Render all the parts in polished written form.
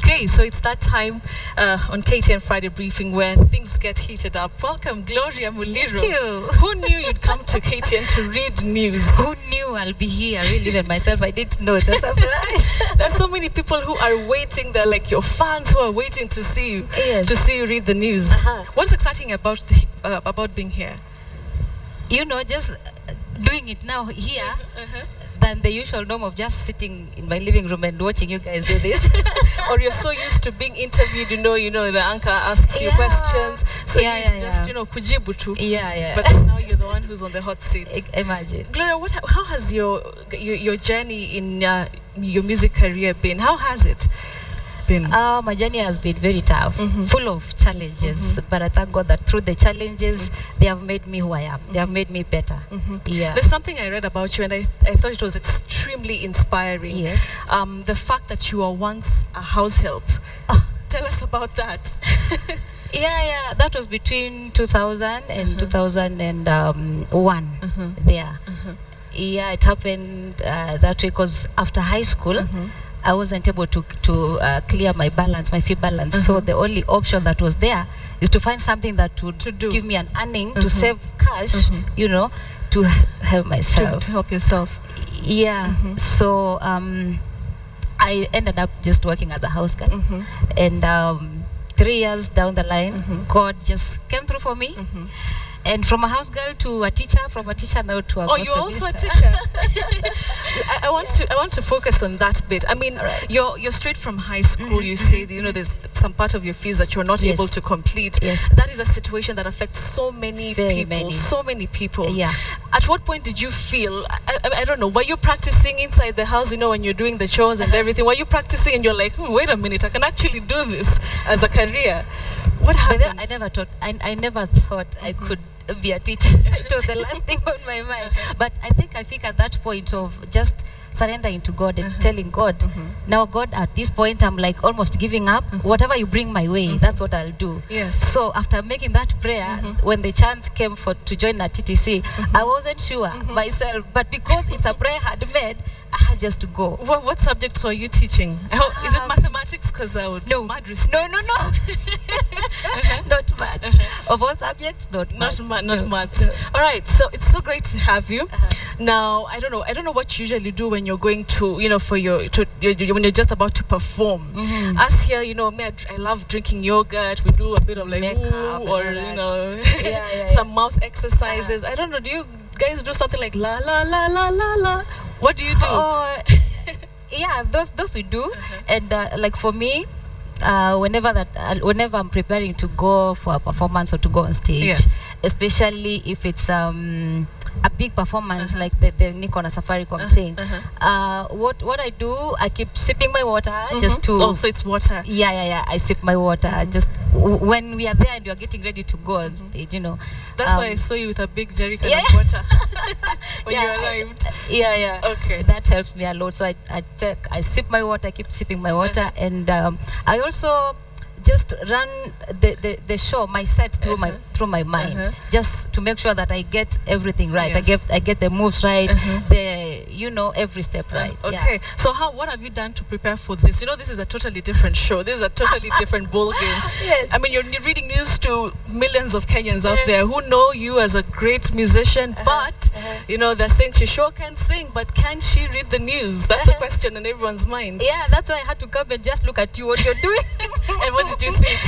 Okay, so it's that time on KTN Friday Briefing where things get heated up. Welcome, Gloria Muliro. Thank you. Who knew you'd come to KTN to read news? Who knew I'll be here? Really, even myself, I didn't know. It's a surprise. There's so many people who are waiting. They're like your fans who are waiting to see you, to see you read the news. What's exciting about being here? You know, just doing it now here than the usual norm of just sitting in my living room and watching you guys do this. Or you're so used to being interviewed, you know, the anchor asks you questions, so just, you know, kujibu tu. But now you're the one who's on the hot seat. Imagine. Gloria, how has your journey in your music career been? How has it been? My journey has been very tough, full of challenges. But I thank God that through the challenges, they have made me who I am. They have made me better. There's something I read about you, and I thought it was extremely inspiring. Yes. The fact that you were once a house help. Tell us about that. That was between 2000 and 2001. There. It happened that way because after high school, I wasn't able to clear my fee balance. So the only option that was there is to find something that would give me an earning to save cash, you know, to help myself. To help yourself. So I ended up just working as a house girl. And 3 years down the line, God just came through for me. And from a house girl to a teacher, from a teacher now to a gospel you're also minister. a teacher. I want to focus on that bit. I mean, you're straight from high school. You say, you know, there's some part of your fees that you're not able to complete. That is a situation that affects so many people. So many people. At what point did you feel, I don't know, were you practicing inside the house, you know, when you're doing the chores and everything? Were you practicing and you're like, wait a minute, I can actually do this as a career? What happened? I never thought I could be a teacher. It was the last thing on my mind. But I think I at that point of just surrendering to God and telling God, now God, at this point I'm like almost giving up. Whatever you bring my way, that's what I'll do. So after making that prayer, when the chance came to join at TTC, I wasn't sure myself, but because it's a prayer I had made, I had just to go. What subjects were you teaching? Is it mathematics? Because I would mad respect. No. Not math. Of all subjects, not maths. All right, so it's so great to have you. Now, I don't know what you usually do when you're going to, you know, when you're just about to perform. Us here, you know, I love drinking yogurt. We do a bit of like makeup or you know, some mouth exercises. I don't know. Do you guys do something like la la la la la la? What do you do? Those we do. And like for me, whenever I'm preparing to go for a performance or to go on stage, especially if it's a big performance like the Nikon Safaricom thing, what I do, I keep sipping my water just to... so it's water. I sip my water just when we are there and we are getting ready to go on stage, you know. That's why I saw you with a big jerrycan of water when you arrived. Okay. That helps me a lot. So I sip my water, I keep sipping my water, and I also just run the show, my set through my mind, just to make sure that I get everything right. I get the moves right, every step right. So what have you done to prepare for this? You know, this is a totally different show. This is a totally different ball game. I mean, you're reading news to millions of Kenyans out there who know you as a great musician, but you know, they're saying she sure can sing, but can she read the news? That's the question in everyone's mind. That's why I had to come and just look at you, what you're doing. And what did you think?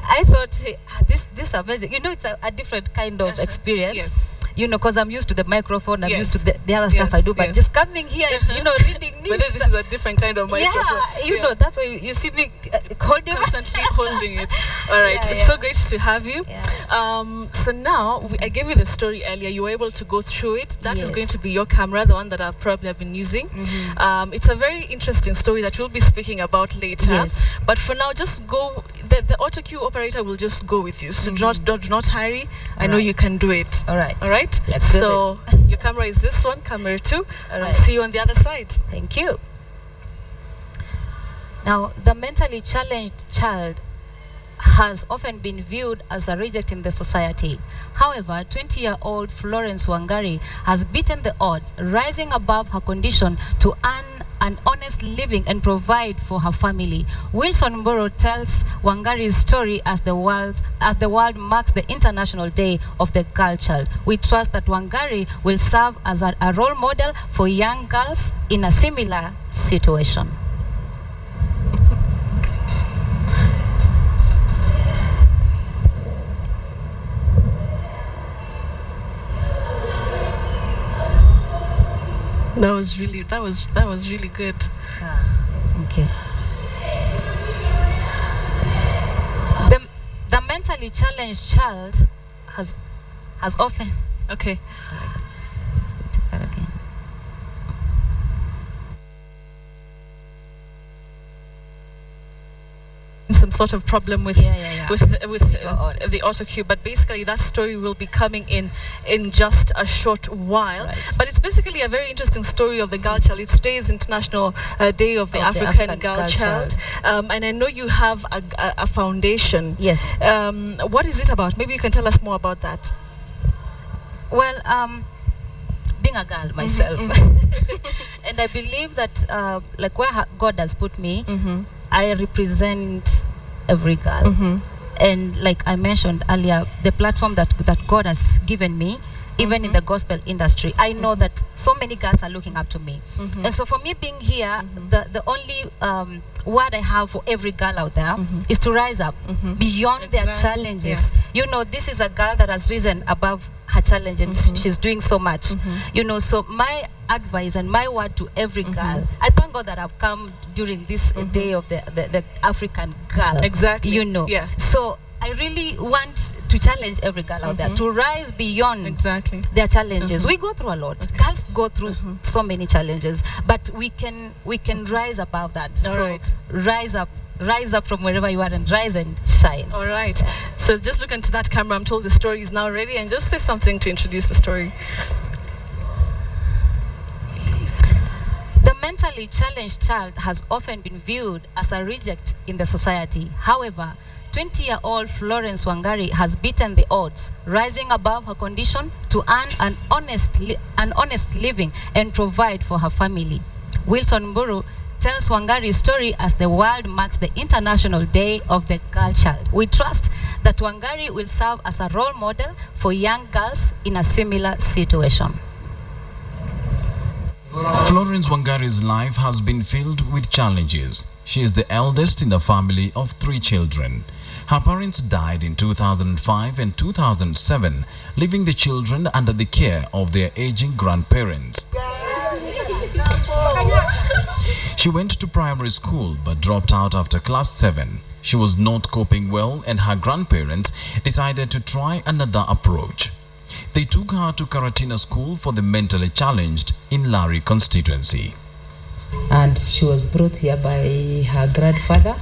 I thought, hey, this is amazing. You know, it's a different kind of experience. You know, because I'm used to the microphone, I'm used to the other stuff I do, but just coming here, you know, reading news. But this is a different kind of microphone. You know, that's why you see me constantly holding it. All right, it's so great to have you. So now, I gave you the story earlier. You were able to go through it. That is going to be your camera, the one that I've probably been using. It's a very interesting story that we'll be speaking about later. But for now, just go. The auto cue operator will just go with you. So do not hurry. I know you can do it. All right. Let's do this. Your camera is this one, camera 2. I'll see you on the other side. Thank you. Now, the mentally challenged child has often been viewed as a reject in the society. However, 20-year-old Florence Wangari has beaten the odds, rising above her condition to earn an honest living and provide for her family. Wilson Mburu tells Wangari's story as the world marks the International Day of the Girl Child. We trust that Wangari will serve as a role model for young girls in a similar situation. That was really good. Thank you. The mentally challenged child has often. Okay. Take that again. Some sort of problem with the auto cue, but basically that story will be coming in just a short while. Right. But it's basically a very interesting story of the girl child. It's today's International Day of the African Girl Child. And I know you have a foundation. Yes. What is it about? Maybe you can tell us more about that. Well, being a girl myself, and I believe that like where God has put me, I represent every girl. And like I mentioned earlier, the platform that God has given me, even in the gospel industry, I know that so many girls are looking up to me. And so for me being here, the only word I have for every girl out there is to rise up beyond their challenges. You know, this is a girl that has risen above her challenge, and she's doing so much. You know, so my advice and my word to every girl, I thank God that I've come during this day of the African girl. Exactly. You know. Yeah. So I really want to challenge every girl out there to rise beyond their challenges. We go through a lot. Girls go through so many challenges, but we can rise above that. Rise up from wherever you are and rise and shine. All right. So just look into that camera. I'm told the story is now ready, and just say something to introduce the story. The mentally challenged child has often been viewed as a reject in the society. However, 20-year-old Florence Wangari has beaten the odds, rising above her condition to earn an honest living and provide for her family. Wilson Mburu tells Wangari's story as the world marks the International Day of the Girl Child. We trust that Wangari will serve as a role model for young girls in a similar situation. Florence Wangari's life has been filled with challenges. She is the eldest in a family of 3 children. Her parents died in 2005 and 2007, leaving the children under the care of their aging grandparents. She went to primary school but dropped out after class 7. She was not coping well, and her grandparents decided to try another approach. They took her to Karatina School for the mentally challenged in Lari constituency. And she was brought here by her grandfather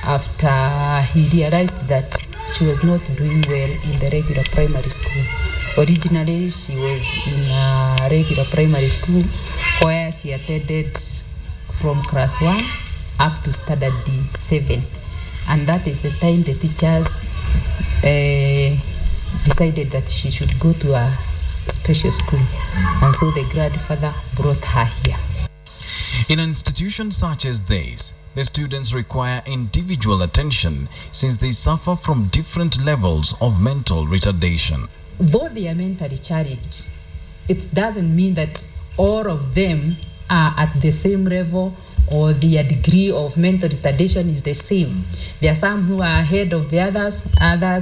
after he realized that she was not doing well in the regular primary school. Originally, she was in a regular primary school where she attended from class 1 up to standard D7. And that is the time the teachers decided that she should go to a special school. And so the grandfather brought her here. In an institution such as this, the students require individual attention since they suffer from different levels of mental retardation. Though they are mentally challenged, it doesn't mean that all of them are at the same level or their degree of mental retardation is the same. There are some who are ahead of the others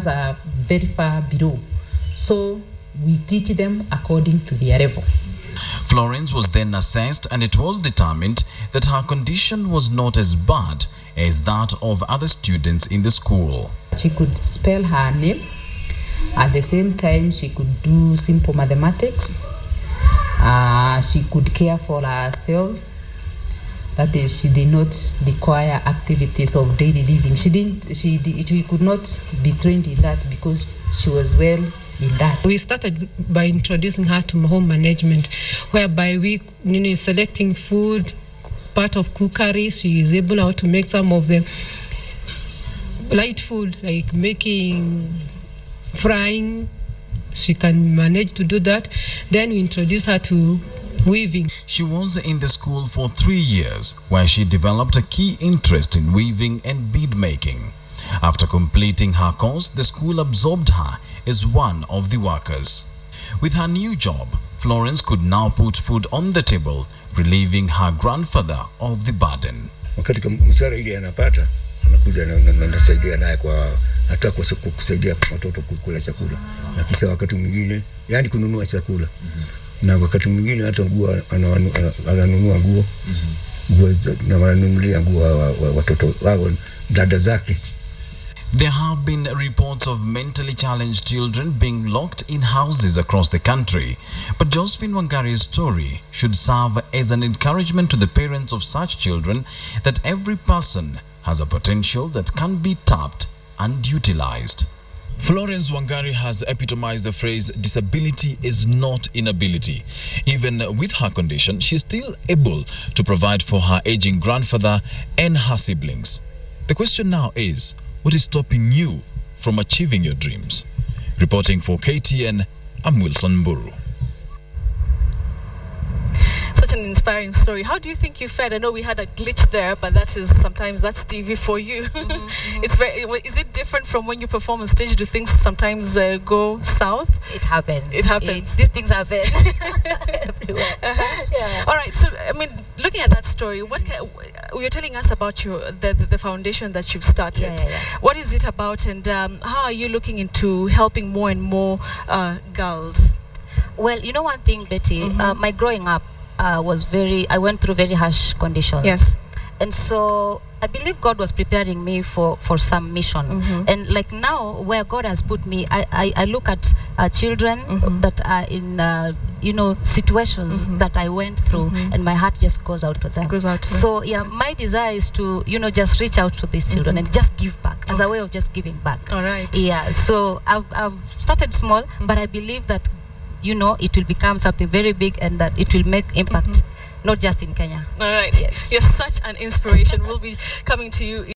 are very far below. So we teach them according to their level. Florence was then assessed, and it was determined that her condition was not as bad as that of other students in the school. She could spell her name. At the same time, she could do simple mathematics. She could care for herself. That is, she did not require activities of daily living. She could not be trained in that because she was well in that. We started by introducing her to home management, whereby we selecting food, part of cookery. She is able now to make some of the light food, like making, frying. She can manage to do that. Then we introduced her to weaving. She was in the school for 3 years, where she developed a key interest in weaving and bead making. After completing her course, the school absorbed her as one of the workers. With her new job, Florence could now put food on the table, relieving her grandfather of the burden. Wakati msara ile anapata, anakuja na nasaidia naye kwa hata kwa kusaidia watoto kukula chakula. Na kisha wakati mwingine, yani kununua chakula. Na wakati mwingine hata nguo ananunua nguo. Nguo na ananunulia nguo watoto wao dada zake. There have been reports of mentally challenged children being locked in houses across the country. But Josephine Wangari's story should serve as an encouragement to the parents of such children that every person has a potential that can be tapped and utilized. Florence Wangari has epitomized the phrase, disability is not inability. Even with her condition, she is still able to provide for her aging grandfather and her siblings. The question now is, what is stopping you from achieving your dreams? Reporting for KTN, I'm Wilson Mburu. Such an inspiring story. How do you think you fared? I know we had a glitch there, but that's TV for you. It's very. Is it different from when you perform on stage? Do things sometimes go south? It happens. It happens. These things happen everywhere. Yeah. All right. So, I mean, looking at that story, you're telling us about the foundation that you've started. Yeah. What is it about, and how are you looking into helping more and more girls? Well, you know one thing, Betty. My growing up. I went through very harsh conditions. Yes. And so I believe God was preparing me for some mission. And like now, where God has put me, I look at children that are in, situations that I went through, and my heart just goes out to them. So yeah, my desire is to, just reach out to these children and just give back as a way of just giving back. All right. Yeah, so I've started small, but I believe that it will become something very big and that it will make impact, not just in Kenya. All right. Yes. You're such an inspiration. We'll be coming to you.